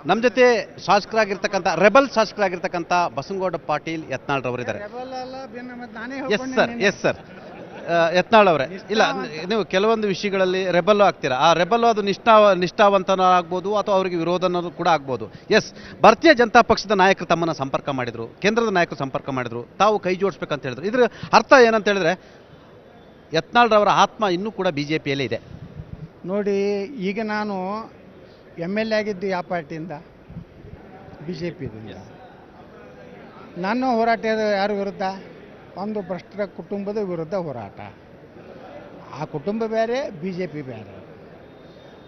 ನಮ್ಮ ಜೊತೆ ಶಾಸಕರಾಗಿರ್ತಕ್ಕಂಥ ರೆಬಲ್ ಶಾಸಕರಾಗಿರ್ತಕ್ಕಂಥ ಬಸನಗೌಡ ಪಾಟೀಲ್ ಯತ್ನಾಳ್ ರವರಿದ್ದಾರೆ. Yes sir, yes sir. Yatnal ಅವರೇ, ಇಲ್ಲ ನೀವು ಕೆಲವೊಂದು ವಿಷಯಗಳಲ್ಲಿ ರೆಬಲ್ ಆಗ್ತೀರಾ. ಆ ರೆಬಲ್ ಅದು ನಿಷ್ಠಾವಂತನ ಆಗ್ಬೋದು ಅಥವಾ ಅವರಿಗೆ ವಿರೋಧನೂ ಕೂಡ ಆಗ್ಬೋದು. ಎಸ್, ಭಾರತೀಯ ಜನತಾ ಪಕ್ಷದ ನಾಯಕರು ತಮ್ಮನ್ನು ಸಂಪರ್ಕ ಮಾಡಿದರು, ಕೇಂದ್ರದ ನಾಯಕರು ಸಂಪರ್ಕ ಮಾಡಿದರು, ತಾವು ಕೈ ಜೋಡಿಸ್ಬೇಕಂತ ಹೇಳಿದ್ರು. ಇದ್ರ ಅರ್ಥ ಏನಂತ ಹೇಳಿದ್ರೆ ಯತ್ನಾಳ್ ರವರ ಆತ್ಮ ಇನ್ನೂ ಕೂಡ BJPಯಲ್ಲೇ ಇದೆ. ನೋಡಿ, ಈಗ ನಾನು MLA ಆಗಿದ್ದು ಯಾವ ಪಾರ್ಟಿಯಿಂದ? BJPದಿಂದ. ನನ್ನ ಹೋರಾಟ ಯಾರ ವಿರುದ್ಧ? ಒಂದು ಭ್ರಷ್ಟರ ಕುಟುಂಬದ ವಿರುದ್ಧ ಹೋರಾಟ. ಆ ಕುಟುಂಬ ಬೇರೆ, BJP ಬೇರೆ.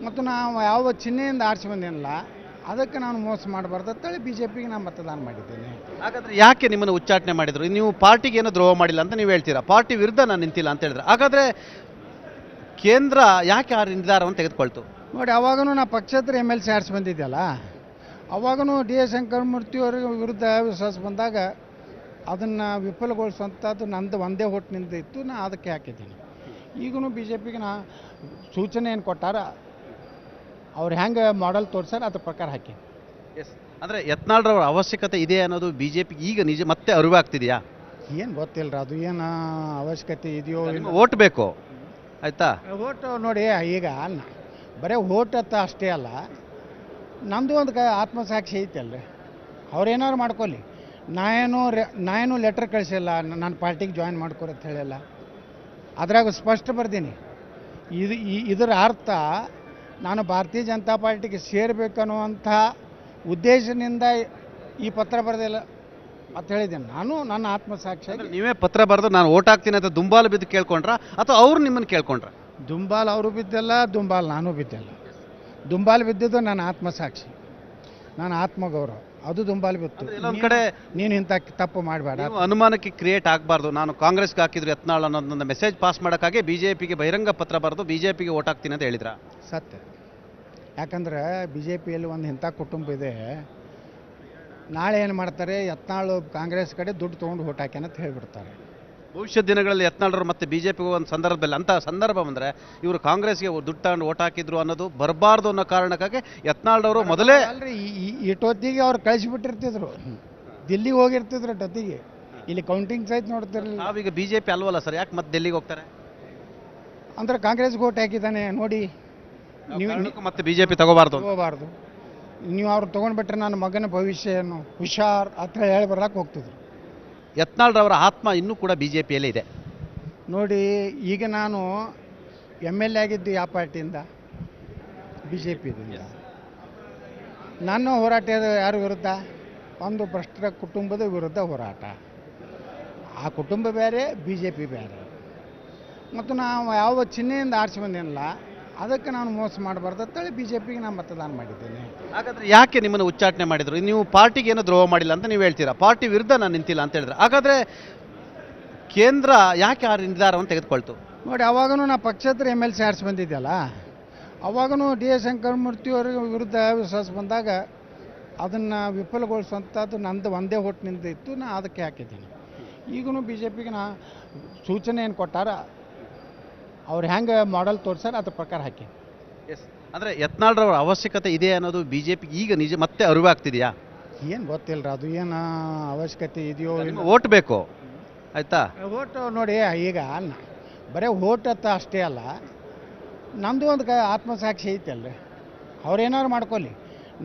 ಮತ್ತು ನಾವು ಯಾವ ಚಿಹ್ನೆಯಿಂದ ಆರಿಸಿ ಬಂದೇನಲ್ಲ, ಅದಕ್ಕೆ ನಾನು ಮೋಸ ಮಾಡಬಾರ್ದು ಅಂತೇಳಿ BJPಗೆ ನಾನು ಮತದಾನ ಮಾಡಿದ್ದೇನೆ. ಹಾಗಾದ್ರೆ ಯಾಕೆ ನಿಮ್ಮನ್ನು ಉಚ್ಚಾಟನೆ ಮಾಡಿದ್ರು? ನೀವು ಪಾರ್ಟಿಗೆ ಏನೋ ದ್ರೋಹ ಮಾಡಿಲ್ಲ ಅಂತ ನೀವು ಹೇಳ್ತೀರಾ, ಪಾರ್ಟಿ ವಿರುದ್ಧ ನಾನು ನಿಂತಿಲ್ಲ ಅಂತ ಹೇಳಿದ್ರೆ. ಹಾಗಾದ್ರೆ ಕೇಂದ್ರ ಯಾಕೆ ಆ ನಿರ್ಧಾರವನ್ನು ತೆಗೆದುಕೊಳ್ತು? ನೋಡಿ, ಅವಾಗೂ ನಾ ಪಕ್ಷೇತರ MLC ಆರಿಸಿ ಬಂದಿದ್ದೆಲ್ಲ, ಅವಾಗೂ D.A. ಶಂಕರಮೂರ್ತಿ ಅವರ ವಿರುದ್ಧ ವಿಶ್ವಾಸ ಬಂದಾಗ ಅದನ್ನು ವಿಫಲಗೊಳಿಸುವಂಥದ್ದು ನಂದು ಒಂದೇ ಹೋಟ್ನಿಂದ ಇತ್ತು, ನಾ ಅದಕ್ಕೆ ಹಾಕಿದ್ದೀನಿ. ಈಗೂ BJPಗೆ ನಾ ಸೂಚನೆ ಏನು ಕೊಟ್ಟಾರ, ಅವ್ರು ಹೆಂಗೆ ಮಾಡೆಲ್ ತೋರಿಸಾರ ಅದ್ರ ಪ್ರಕಾರ ಹಾಕಿ. ಎಸ್, ಅಂದರೆ ಯತ್ನಾಳ್ರವ್ರ ಅವಶ್ಯಕತೆ ಇದೆ ಅನ್ನೋದು BJPಗೆ ಈಗ ನಿಜ ಮತ್ತೆ ಅರಿವಾಗ್ತಿದೆಯಾ? ಏನು ಗೊತ್ತಿಲ್ಲ ಅದು ಏನು ಅವಶ್ಯಕತೆ ಇದೆಯೋ. ಓಟ್ ಬೇಕು, ಆಯಿತಾ? ಓಟು ನೋಡಿ, ಈಗ ಬರೀ ಓಟ್ ಅಂತ ಅಷ್ಟೇ ಅಲ್ಲ, ನಮ್ಮದು ಒಂದು ಆತ್ಮಸಾಕ್ಷಿ ಐತಲ್ರಿ. ಅವ್ರೇನಾದ್ರು ಮಾಡ್ಕೊಳ್ಳಿ, ನಾನೇನು ಲೆಟ್ರ್ ಕಳಿಸಿಲ್ಲ ನನ್ನ ಪಾರ್ಟಿಗೆ ಜಾಯಿನ್ ಮಾಡ್ಕೊರಿ ಅಂತ ಹೇಳಿಲ್ಲ. ಅದ್ರಾಗ ಸ್ಪಷ್ಟ ಬರ್ದೀನಿ. ಇದರ ಅರ್ಥ ನಾನು ಭಾರತೀಯ ಜನತಾ ಪಾರ್ಟಿಗೆ ಸೇರಬೇಕನ್ನುವಂಥ ಉದ್ದೇಶದಿಂದ ಈ ಪತ್ರ ಬರೆದಿಲ್ಲ ಅಂತ ಹೇಳಿದ್ದೇನೆ. ನಾನು ನನ್ನ ಆತ್ಮಸಾಕ್ಷಿಯಾಗಿ. ನೀವೇ ಪತ್ರ ಬರೆದು ನಾನು ಓಟ್ ಹಾಕ್ತೀನಿ ಅಂತ ದುಂಬಾಲು ಬಿದ್ದು ಕೇಳ್ಕೊಂಡ್ರ ಅಥವಾ ಅವ್ರು ನಿಮ್ಮನ್ನು ಕೇಳ್ಕೊಂಡ್ರ? ದುಂಬಾಲ್ ಅವರು ಬಿದ್ದಿಲ್ಲ, ದುಂಬಾಲ್ ನಾನು ಬಿದ್ದಿಲ್ಲ. ದುಂಬಾಲ್ ಬಿದ್ದಿದ್ದು ನನ್ನ ಆತ್ಮಸಾಕ್ಷಿ, ನನ್ನ ಆತ್ಮಗೌರವ, ಅದು ದುಂಬಾಲ್ ಬಿತ್ತು. ಇನ್ನೊಂದು ಕಡೆ ನೀನು ಇಂಥ ತಪ್ಪು ಮಾಡಬೇಡ, ಅನುಮಾನಕ್ಕೆ ಕ್ರಿಯೇಟ್ ಆಗಬಾರ್ದು. ನಾನು ಕಾಂಗ್ರೆಸ್ಗೆ ಹಾಕಿದ್ರು ಯತ್ನಾಳ್ ಅನ್ನೋದನ್ನ ಮೆಸೇಜ್ ಪಾಸ್ ಮಾಡೋಕ್ಕಾಗಿ BJPಗೆ ಬಹಿರಂಗ ಪತ್ರ ಬರೆದು BJPಗೆ ಓಟ್ ಹಾಕ್ತೀನಿ ಅಂತ ಹೇಳಿದ್ರ? ಸತ್ಯ. ಯಾಕಂದ್ರೆ BJPಯಲ್ಲಿ ಒಂದು ಇಂಥ ಕುಟುಂಬ ಇದೆ, ನಾಳೆ ಏನು ಮಾಡ್ತಾರೆ, ಯತ್ನಾಳು ಕಾಂಗ್ರೆಸ್ ಕಡೆ ದುಡ್ಡು ತೊಗೊಂಡು ಓಟ್ ಹಾಕ್ಯಾನ ಅಂತ ಹೇಳ್ಬಿಡ್ತಾರೆ. ಭವಿಷ್ಯದ ದಿನಗಳಲ್ಲಿ ಯತ್ನಾಳ್ರು ಮತ್ತೆ BJPಗೆ ಒಂದು ಸಂದರ್ಭದಲ್ಲಿ ಅಂತ ಸಂದರ್ಭ ಬಂದರೆ ಇವರು ಕಾಂಗ್ರೆಸ್ಗೆ ದುಡ್ಡು ತಗೊಂಡು ಓಟ್ ಹಾಕಿದ್ರು ಅನ್ನೋದು ಬರಬಾರ್ದು ಅನ್ನೋ ಕಾರಣಕ್ಕಾಗಿ ಯತ್ನಾಳ್ರವರು ಮೊದಲೇ ಅಲ್ರಿ ಇಷ್ಟೊತ್ತಿಗೆ ಅವ್ರು ಕಳಿಸಿಬಿಟ್ಟಿರ್ತಿದ್ರು, ದಿಲ್ಲಿಗೆ ಹೋಗಿರ್ತಿದ್ರು ಟೊತ್ತಿಗೆ. ಇಲ್ಲಿ ಕೌಂಟಿಂಗ್ ಸಹಿತ ನೋಡ್ತಿರಲಿಲ್ಲ. ನಾವೀಗ BJP ಅಲ್ವಲ್ಲ ಸರ್, ಯಾಕೆ ಮತ್ತೆ ಡೆಲ್ಲಿಗೆ ಹೋಗ್ತಾರೆ? ಅಂದ್ರೆ ಕಾಂಗ್ರೆಸ್ಗೆ ಓಟ್ ಹಾಕಿದ್ದಾನೆ ನೋಡಿ. ನೀವು ಮತ್ತೆ BJP ತಗೋಬಾರ್ದು. ನೀವು ಅವ್ರು ತೊಗೊಂಡ್ಬಿಟ್ರೆ ನನ್ನ ಮಗನ ಭವಿಷ್ಯ ಏನು ಹುಷಾರ್ ಅಂತ ಹೇಳಿ ಬರ್ಲಾಕೆ ಹೋಗ್ತಿದ್ರು. ಯತ್ನಾಳ್ರವರ ಆತ್ಮ ಇನ್ನೂ ಕೂಡ BJPಯಲ್ಲೇ ಇದೆ. ನೋಡಿ, ಈಗ ನಾನು MLA ಆಗಿದ್ದು ಯಾವ ಪಾರ್ಟಿಯಿಂದ? BJPದಿಂದ. ನನ್ನ ಹೋರಾಟ ಯಾರ ವಿರುದ್ಧ? ಒಂದು ಭ್ರಷ್ಟರ ಕುಟುಂಬದ ವಿರುದ್ಧ ಹೋರಾಟ. ಆ ಕುಟುಂಬ ಬೇರೆ, BJP ಬೇರೆ. ಮತ್ತು ನಾವು ಯಾವ ಚಿಹ್ನೆಯಿಂದ ಆರಿಸಿ ಬಂದೇನಲ್ಲ, ಅದಕ್ಕೆ ನಾನು ಮೋಸ ಮಾಡಬಾರ್ದು ಅಂತೇಳಿ BJPಗೆ ನಾನು ಮತದಾನ ಮಾಡಿದ್ದೇನೆ. ಹಾಗಾದ್ರೆ ಯಾಕೆ ನಿಮ್ಮನ್ನು ಉಚ್ಚಾಟನೆ ಮಾಡಿದ್ರು? ನೀವು ಪಾರ್ಟಿಗೆ ಏನೋ ದ್ರೋಹ ಮಾಡಿಲ್ಲ ಅಂತ ನೀವು ಹೇಳ್ತೀರಾ, ಪಾರ್ಟಿ ವಿರುದ್ಧ ನಾನು ನಿಂತಿಲ್ಲ ಅಂತ ಹೇಳಿದ್ರೆ. ಹಾಗಾದ್ರೆ ಕೇಂದ್ರ ಯಾಕೆ ಆ ನಿರ್ಧಾರವನ್ನು ತೆಗೆದುಕೊಳ್ತು? ನೋಡಿ, ಅವಾಗೂ ನಾ ಪಕ್ಷೇತರ MLC ಆರಿಸಿ ಬಂದಿದ್ದೆಲ್ಲ, ಅವಾಗೂ D.A. ಶಂಕರಮೂರ್ತಿ ಅವರ ವಿರುದ್ಧ ವಿಶ್ವಾಸ ಬಂದಾಗ ಅದನ್ನು ವಿಫಲಗೊಳಿಸುವಂಥದ್ದು ನಂದು ಒಂದೇ ಹೋಟ್ನಿಂದ ಇತ್ತು, ನಾ ಅದಕ್ಕೆ ಹಾಕಿದ್ದೀನಿ. ಈಗೂ BJPಗೆ ನಾ ಸೂಚನೆ ಏನು ಕೊಟ್ಟಾರ, ಅವ್ರು ಹೆಂಗೆ ಮಾಡೆಲ್ ತೋರಿಸಾರ ಅದ್ರ ಪ್ರಕಾರ ಹಾಕಿ. ಎಸ್, ಅಂದರೆ ಯತ್ನಾಳ್ರವ್ರ ಅವಶ್ಯಕತೆ ಇದೆ ಅನ್ನೋದು BJPಗೆ ಈಗ ನಿಜ ಮತ್ತೆ ಅರಿವಾಗ್ತಿದೆಯಾ? ಏನು ಗೊತ್ತಿಲ್ಲ ಅದು ಏನು ಅವಶ್ಯಕತೆ ಇದೆಯೋ. ಓಟ್ ಬೇಕು, ಆಯಿತಾ? ಓಟು ನೋಡಿ, ಈಗ ಬರೀ ಓಟ್ ಅಂತ ಅಷ್ಟೇ ಅಲ್ಲ, ನಮ್ಮದು ಒಂದು ಆತ್ಮಸಾಕ್ಷಿ ಐತಲ್ರಿ. ಅವ್ರೇನಾದ್ರು ಮಾಡ್ಕೊಳ್ಳಿ,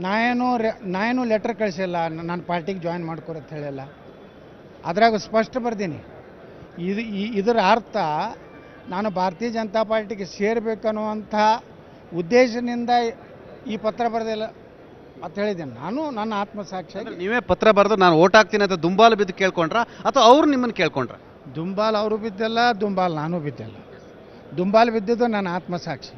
ನಾನೇನು ಲೆಟ್ರ್ ಕಳಿಸಿಲ್ಲ ನನ್ನ ಪಾರ್ಟಿಗೆ ಜಾಯಿನ್ ಮಾಡ್ಕೊರಿ ಅಂತ ಹೇಳಿಲ್ಲ. ಅದ್ರಾಗ ಸ್ಪಷ್ಟ ಬರ್ದೀನಿ. ಇದರ ಅರ್ಥ ನಾನು ಭಾರತೀಯ ಜನತಾ ಪಾರ್ಟಿಗೆ ಸೇರಬೇಕನ್ನುವಂಥ ಉದ್ದೇಶದಿಂದ ಈ ಪತ್ರ ಬರೆದಿಲ್ಲ ಅಂತ ಹೇಳಿದ್ದೇನೆ. ನಾನು ನನ್ನ ಆತ್ಮಸಾಕ್ಷಿಯಾಗಿ. ನೀವೇ ಪತ್ರ ಬರೆದು ನಾನು ಓಟ್ ಹಾಕ್ತೀನಿ ಅಂತ ದುಂಬಾಲು ಬಿದ್ದು ಕೇಳ್ಕೊಂಡ್ರ ಅಥವಾ ಅವ್ರು ನಿಮ್ಮನ್ನು ಕೇಳ್ಕೊಂಡ್ರ? ದುಂಬಾಲ್ ಅವರು ಬಿದ್ದಿಲ್ಲ, ದುಂಬಾಲ್ ನಾನು ಬಿದ್ದಿಲ್ಲ. ದುಂಬಾಲ್ ಬಿದ್ದಿದ್ದು ನನ್ನ ಆತ್ಮಸಾಕ್ಷಿ,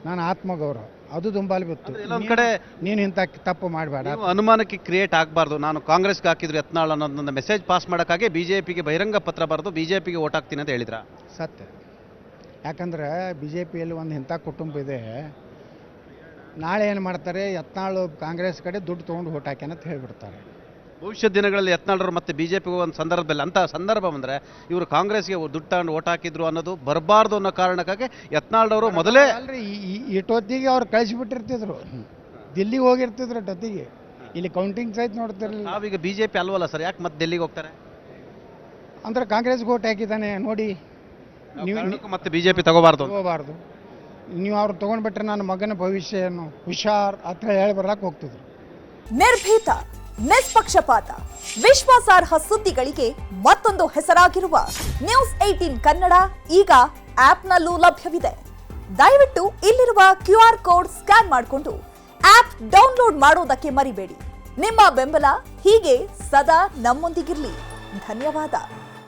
ನನ್ನ ಆತ್ಮಗೌರವ, ಅದು ದುಂಬಾಲ್ ಬಿತ್ತು. ಇನ್ನೊಂದು ಕಡೆ ನೀನು ಇಂಥ ತಪ್ಪು ಮಾಡಬೇಡ, ಅನುಮಾನಕ್ಕೆ ಕ್ರಿಯೇಟ್ ಆಗಬಾರ್ದು. ನಾನು ಕಾಂಗ್ರೆಸ್ಗೆ ಹಾಕಿದ್ರು ಯತ್ನಾಳ್ ಅನ್ನೋದನ್ನ ಮೆಸೇಜ್ ಪಾಸ್ ಮಾಡೋಕ್ಕಾಗಿ BJPಗೆ ಬಹಿರಂಗ ಪತ್ರ ಬರೆದು BJPಗೆ ಓಟ್ ಹಾಕ್ತೀನಿ ಅಂತ ಹೇಳಿದ್ರ? ಸತ್ಯ. ಯಾಕಂದ್ರೆ BJPಯಲ್ಲಿ ಒಂದು ಇಂಥ ಕುಟುಂಬ ಇದೆ, ನಾಳೆ ಏನು ಮಾಡ್ತಾರೆ, ಯತ್ನಾಳು ಕಾಂಗ್ರೆಸ್ ಕಡೆ ದುಡ್ಡು ತೊಗೊಂಡು ಓಟ್ ಹಾಕ್ಯಾನ ಅಂತ ಹೇಳ್ಬಿಡ್ತಾರೆ. ಭವಿಷ್ಯದ ದಿನಗಳಲ್ಲಿ ಯತ್ನಾಳ್ರು ಮತ್ತೆ BJPಗೆ ಒಂದು ಸಂದರ್ಭದಲ್ಲಿ ಅಂತ ಸಂದರ್ಭ ಬಂದರೆ ಇವರು ಕಾಂಗ್ರೆಸ್ಗೆ ದುಡ್ಡು ತಗೊಂಡು ಓಟ್ ಹಾಕಿದ್ರು ಅನ್ನೋದು ಬರಬಾರ್ದು ಅನ್ನೋ ಕಾರಣಕ್ಕಾಗಿ ಯತ್ನಾಳ್ರವರು ಮೊದಲೇ ಇಷ್ಟೊತ್ತಿಗೆ ಅವ್ರು ಕಳಿಸಿಬಿಟ್ಟಿರ್ತಿದ್ರು, ದಿಲ್ಲಿಗೆ ಹೋಗಿರ್ತಿದ್ರು ಟೊತ್ತಿಗೆ, ಇಲ್ಲಿ ಕೌಂಟಿಂಗ್ ಸಹಿತ ನೋಡ್ತಿರಲಿಲ್ಲ. ನಾವೀಗ ಬಿಜೆಪಿ ಅಲ್ವಲ್ಲ ಸರ್, ಯಾಕೆ ಮತ್ತೆ ಡೆಲ್ಲಿಗೆ ಹೋಗ್ತಾರೆ? ಅಂದ್ರೆ ಕಾಂಗ್ರೆಸ್ಗೆ ಓಟ್ ಹಾಕಿದ್ದಾನೆ ನೋಡಿ, ನೀವು ಮತ್ತೆ ಬಿಜೆಪಿ ತಗೋಬಾರ್ದು. ತಗೋಬಾರ್ದು. ನೀವು ಅವ್ರು ತೊಗೊಂಡ್ಬಿಟ್ರೆ ನನ್ನ ಮಗನ ಭವಿಷ್ಯ ಏನು ಹುಷಾರ್ ಅಂತ ಹೇಳಿ ಬರ್ಲಕ್ಕೆ ಹೋಗ್ತಿದ್ರು. ನಿರ್ಭೀತ, ನಿಷ್ಪಕ್ಷಪಾತ, ವಿಶ್ವಾಸಾರ್ಹ ಸುದ್ದಿಗಳಿಗೆ ಮತ್ತೊಂದು ಹೆಸರಾಗಿರುವ ನ್ಯೂಸ್ 18 ಕನ್ನಡ ಈಗ ಆಪ್ನಲ್ಲೂ ಲಭ್ಯವಿದೆ. ದಯವಿಟ್ಟು ಇಲ್ಲಿರುವ QR ಕೋಡ್ ಸ್ಕ್ಯಾನ್ ಮಾಡಿಕೊಂಡು ಆಪ್ ಡೌನ್ಲೋಡ್ ಮಾಡೋದಕ್ಕೆ ಮರಿಬೇಡಿ. ನಿಮ್ಮ ಬೆಂಬಲ ಹೀಗೆ ಸದಾ ನಮ್ಮೊಂದಿಗಿರಲಿ. ಧನ್ಯವಾದ.